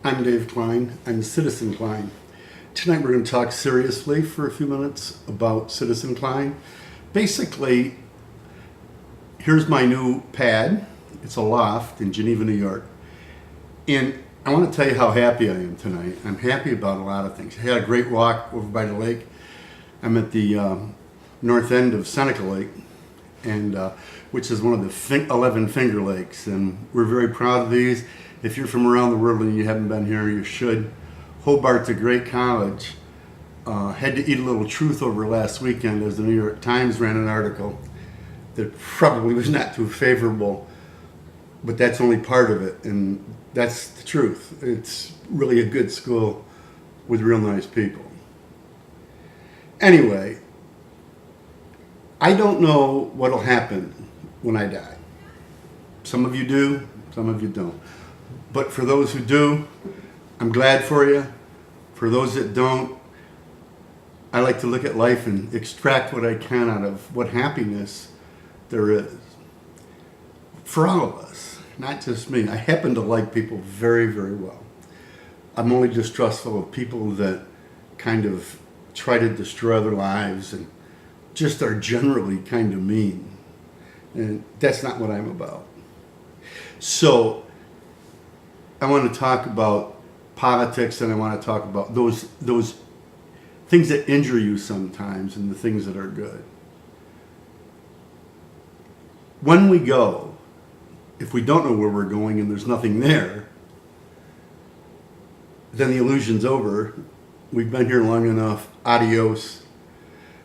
I'm Dave Klein. I'm Citizen Klein. Tonight we're going to talk seriously for a few minutes about Citizen Klein. Basically, here's my new pad. It's a loft in Geneva, New York. And I want to tell you how happy I am tonight. I'm happy about a lot of things. I had a great walk over by the lake. I'm at the north end of Seneca Lake, and which is one of the 11 Finger Lakes. And we're very proud of these. If you're from around the world and you haven't been here, you should. Hobart's a great college. Had to eat a little truth over last weekend as the New York Times ran an article that probably was not too favorable, but that's only part of it, and that's the truth. It's really a good school with real nice people. Anyway, I don't know what'll happen when I die. Some of you do, some of you don't. But for those who do, I'm glad for you. For those that don't, I like to look at life and extract what I can out of what happiness there is. For all of us, not just me. I happen to like people very, very well. I'm only distrustful of people that kind of try to destroy their lives and just are generally kind of mean. And that's not what I'm about. So I want to talk about politics, and I want to talk about those things that injure you sometimes and the things that are good. When we go, if we don't know where we're going and there's nothing there, then the illusion's over. We've been here long enough. Adios.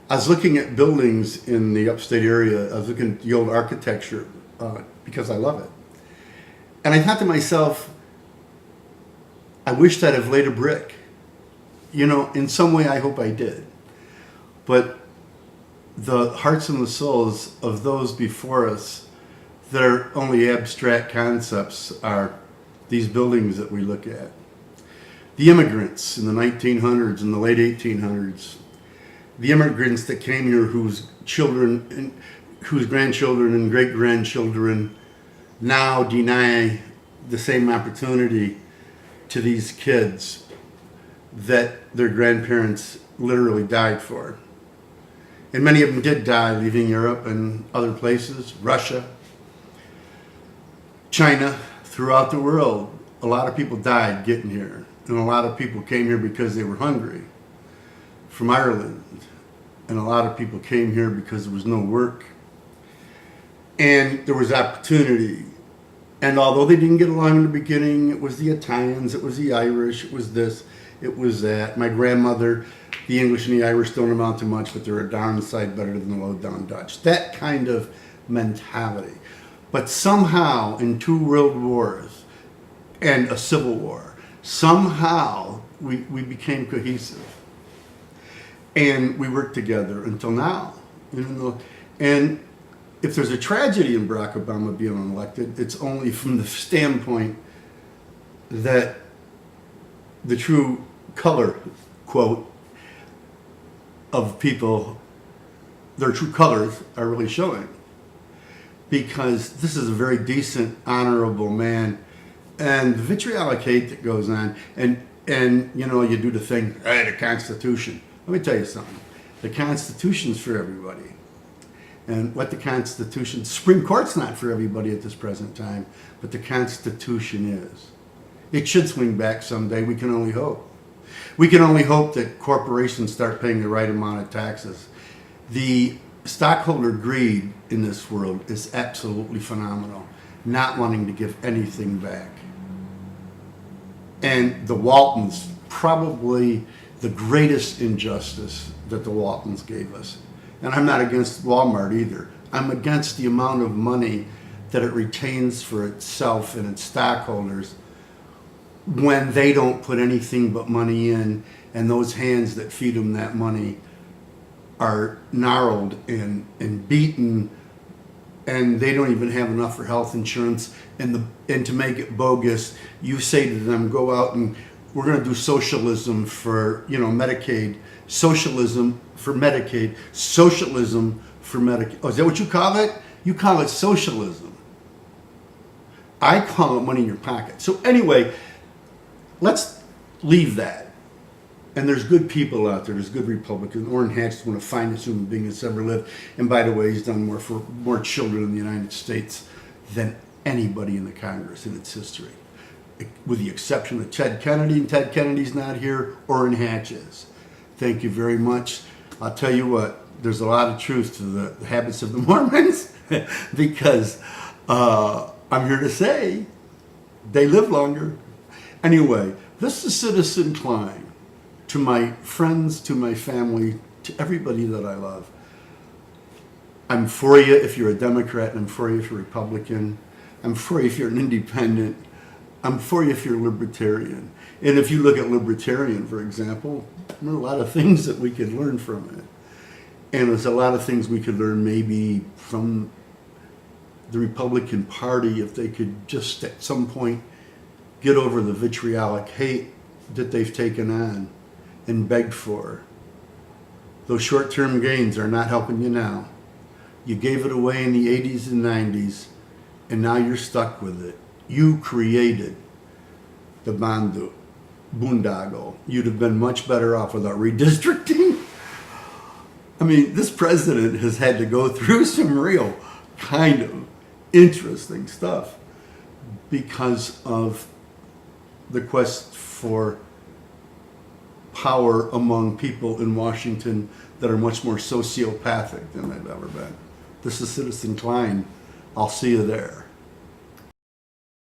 I was looking at buildings in the upstate area. I was looking at the old architecture because I love it. And I thought to myself, I wished I'd have laid a brick. You know, in some way I hope I did. But the hearts and the souls of those before us that are only abstract concepts are these buildings that we look at. The immigrants in the 1900s and the late 1800s. The immigrants that came here whose children, and whose grandchildren and great-grandchildren now deny the same opportunity to these kids that their grandparents literally died for. And many of them did die leaving Europe and other places, Russia, China, throughout the world. A lot of people died getting here. And a lot of people came here because they were hungry, from Ireland. And a lot of people came here because there was no work. And there was opportunity. And although they didn't get along in the beginning, it was the Italians, it was the Irish, it was this, it was that. My grandmother, the English and the Irish don't amount to much, but they're a darn sight better than the low-down Dutch. That kind of mentality. But somehow, in 2 world wars and a civil war, somehow we became cohesive. And we worked together until now. And if there's a tragedy in Barack Obama being elected, it's only from the standpoint that the true color, quote, of people, their true colors are really showing. Because this is a very decent, honorable man. And the vitriolic hate that goes on, and you know, you do the thing, hey, the Constitution. Let me tell you something. The Constitution's for everybody. And what the Constitution, the Supreme Court's not for everybody at this present time, but the Constitution is. It should swing back someday. We can only hope. We can only hope that corporations start paying the right amount of taxes. The stockholder greed in this world is absolutely phenomenal, not wanting to give anything back. And the Waltons, probably the greatest injustice that the Waltons gave us. And I'm not against Walmart either. I'm against the amount of money that it retains for itself and its stockholders when they don't put anything but money in, and those hands that feed them that money are gnarled and beaten, and they don't even have enough for health insurance. And to make it bogus, you say to them, go out and we're going to do socialism for, Medicaid, socialism for Medicaid, socialism for Medicaid. Oh, is that what you call it? You call it socialism. I call it money in your pocket. So anyway, let's leave that. And there's good people out there. There's good Republicans. Orrin Hatch is one of the finest human beings that's ever lived. And by the way, he's done more for more children in the United States than anybody in the Congress in its history. With the exception of Ted Kennedy, and Ted Kennedy's not here, Orrin Hatch is. Thank you very much. I'll tell you what, there's a lot of truth to the habits of the Mormons because I'm here to say they live longer. Anyway, this is Citizen Klein. To my friends, to my family, to everybody that I love. I'm for you if you're a Democrat, and I'm for you if you're a Republican. I'm for you if you're an independent. I'm for you if you're a libertarian. And if you look at libertarian, for example, there are a lot of things that we could learn from it. And there's a lot of things we could learn maybe from the Republican Party if they could just at some point get over the vitriolic hate that they've taken on and begged for. Those short-term gains are not helping you now. You gave it away in the 80s and 90s, and now you're stuck with it. You created the boondoggle. You'd have been much better off without redistricting. I mean, this president has had to go through some real kind of interesting stuff because of the quest for power among people in Washington that are much more sociopathic than they've ever been. This is Citizen Klein. I'll see you there.